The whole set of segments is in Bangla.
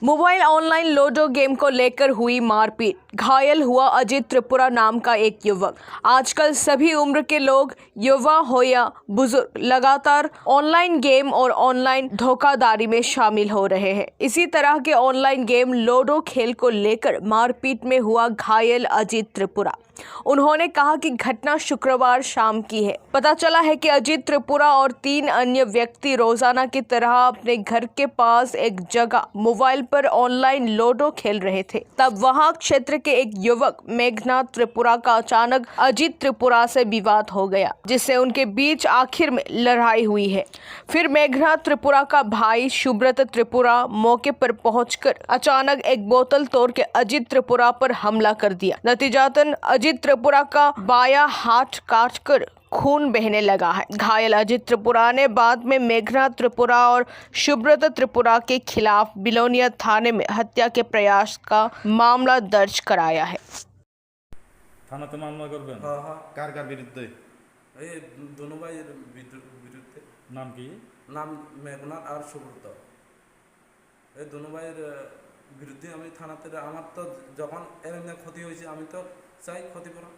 मोबाइल ऑनलाइन लूडो गेम को लेकर हुई मारपीट, घायल हुआ अजित त्रिपुरा नाम का एक युवक। आजकल सभी उम्र के लोग, युवा हो या बुजुर्ग, लगातार ऑनलाइन गेम और ऑनलाइन धोखाधड़ी में शामिल हो रहे हैं। इसी तरह के ऑनलाइन गेम लूडो खेल को लेकर मारपीट में हुआ घायल अजित त्रिपुरा। उन्होंने कहा कि घटना शुक्रवार शाम की है। पता चला है कि अजित त्रिपुरा और 3 अन्य व्यक्ति रोजाना की तरह अपने घर के पास एक जगह मोबाइल पर ऑनलाइन लूडो खेल रहे थे। तब वहां क्षेत्र के एक युवक मेघनाथ त्रिपुरा का अचानक अजित त्रिपुरा से विवाद हो गया, जिससे उनके बीच आखिर में लड़ाई हुई है। फिर मेघनाथ त्रिपुरा का भाई सुब्रत त्रिपुरा मौके पर पहुंचकर अचानक एक बोतल तोड़ के अजित त्रिपुरा पर हमला कर दिया। नतीजतन अजित त्रिपुरा का बायां हाथ काटकर खून बहने लगा है। घायल अजित त्रिपुरा ने बाद में मेघनाथ त्रिपुरा और सुब्रत त्रिपुरा के खिलाफ बिलोनिया थाने में हत्या के प्रयास का मामला दर्ज कराया है। থানাতে মামলা করবেন? হ্যাঁ হ্যাঁ কার কার বিরুদ্ধে? এই দুনো ভাইয়ের বিরুদ্ধে। নাম কি? নাম মেঘনাথ আর সুব্রত। এই দুনো ভাইয়ের বিরুদ্ধে আমি থানাতে আমার তো যখন এমনি ক্ষতি হয়েছে আমি তো চাই ক্ষতিপূরণ।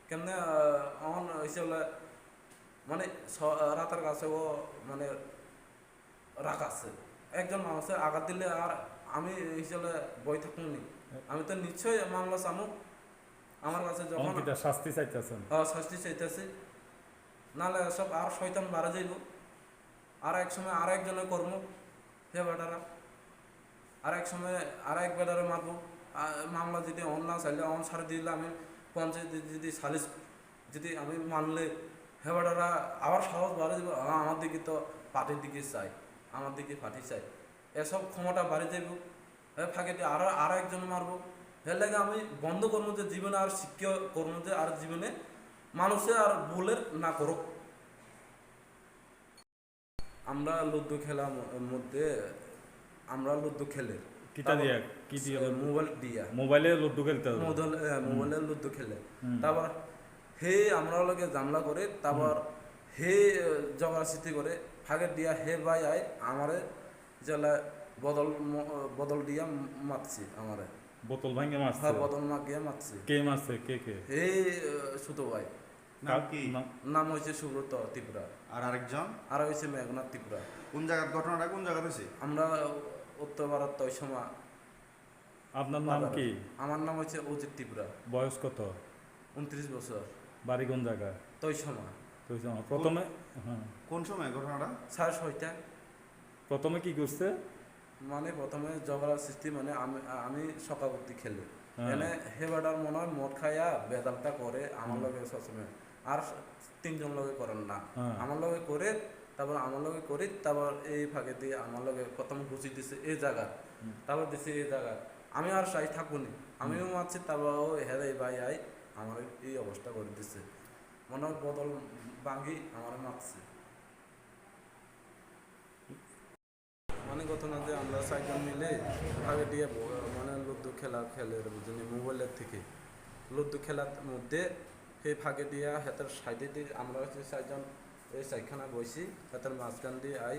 কেমনে আমার হিসেবে মানে রাতার কাছে ও মানে রাগ আছে একজন মানুষের আঘাত দিলে আর আমি হিসেবে বই থাকুন নি, আমি তো নিশ্চয়ই মামলা চামু। আমার কাছে যখন শাস্তি চাইতেছেন? শাস্তি চাইতেছি, নাহলে সব আর শয়তান বাড়া যাইব। আর এক সময় আর একজনের কর্ম হে বেটারা আর এক সময় আর এক বেটারে মারব। মামলা যদি অন না চাইলে অন ছাড়ে দিলে আমি পঞ্চায়েত যদি সালিশ যদি আমি মানলে হে বেটারা আবার সাহস বাড়ে যাব। আমার দিকে তো পার্টির দিকে চাই, আমার দিকে পার্টি চাই, এসব ক্ষমতা বাড়ি যাইব। ফাঁকে আর একজন মারবো। এর লাগে আমি বন্ধ করবো যে জীবনে আর শিক্ষা করবো যে আর জীবনে মানুষে আর ভুলের না করুক। আমরা লুডো খেলার মধ্যে আমরা লুডো খেলে কিটা দিয়া কি দিয়া? মোবাইল দিয়া মোবাইলে লুডো খেলতে হবে? মোবাইলে লুডো খেলে। তারপর হে আমরা লগে জামলা করে, তারপর হে ঝগড়া সৃষ্টি করে ফাঁকে দিয়া হে ভাই আয় আমারে জেলা বদল দিয়া মারছি। আমারে বোতল ভাঙে মারছে? হ্যাঁ বোতল মাগিয়ে মারছি। কে মারছে? কে? এই ছোট ভাই। নাম কি? নাম হয়েছে সুব্রত ত্রিপুরা। আর আরেকজন? আর হয়েছে মেঘনাথ ত্রিপুরা। কোন জায়গার ঘটনাটা কোন জায়গা হয়েছে? আমরা উত্তর ভারত ওই সময়। আপনার নাম কি? আমার নাম হচ্ছে অজিত ত্রিপুরা। বয়স কত? 29 বছর। বাড়ি কোন জায়গা? তোই সময়। প্রথমে কোন সময় ঘটনাটা? 6:30। প্রথমে কি করছে? মানে প্রথমে ঝগড়া সৃষ্টি, মানে আমি সকাবর্তী খেলে এনে হেবাডার মনে হয় মদ খাইয়া বেদালটা করে আমার লগে সবসময়। আর 3 জন লগে করেন না, আমার লগে করে। তারপর আমার লগে করি, তারপর এই ফাঁকে দিয়ে আমার লগে প্রথম ঘুষি দিছে এই জায়গা, তারপর দিছে এই জায়গা। আমি আর সাই থাকুনি, আমিও মারছি। তারপর ও হেরে ভাই আই আমার এই অবস্থা করে দিছে, মনে হয় বদল ভাঙি আমার মারছে। মানে ঘটনা যে আমরা 4 জন মিলে আগে দিয়ে মানে লুডো খেলে বুঝলি মোবাইলের থেকে। লুডো খেলার মধ্যে সেই ফাঁকে দিয়া হাতের সাইডে দিয়ে আমরা হচ্ছে 4 জন এই সাইখানা বসি, হাতের মাঝখান দিয়ে আই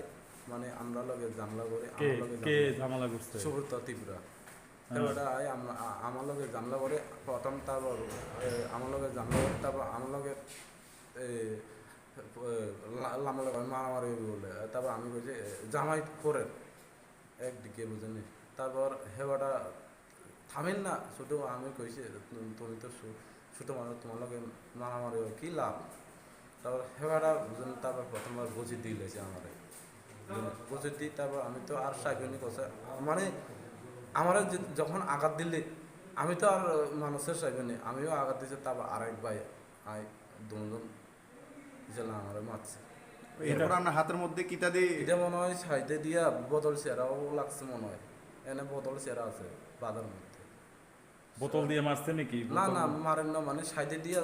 মানে আমরা লগে জামলা করে। কে জামলা করছে? সুব্রত ত্রিপুরা। এবারটা আই আমার লগে জামলা করে প্রথম, তারপর আমার লগে জামলা করে, তারপর আমার লগে মারামারি বলে। তারপর আমি কইছি জামাই করে একদিকে বুঝেনি। তারপর হেবাটা থামেন না, শুধু আমি কইছি তুমি তো ছোটো মানুষ, তোমার লগে মারামারি কি লাভ। তারপর হেবাটা বুঝেন। তারপর প্রথমবার বসে দিয়েছে আমার বসে দিই। তারপর আমি তো আর সাইবেনি কথা, মানে আমার যখন আঘাত দিলে আমি তো আর মানুষের চাইবেনি, আমিও আঘাত দিয়েছি। তারপর আরেক ভাই আই দুজন জেলা আমার মারছে। এরপর আপনার হাতের মধ্যে কিটা দিয়ে? এটা মনে হয় সাইডে দিয়া বোতল চেরাও লাগছে মনে হয়। এনে বোতল চেরা আছে বাজার মধ্যে। বোতল দিয়ে মারছে নাকি? না মারেন না, মানে সাইডে দিয়া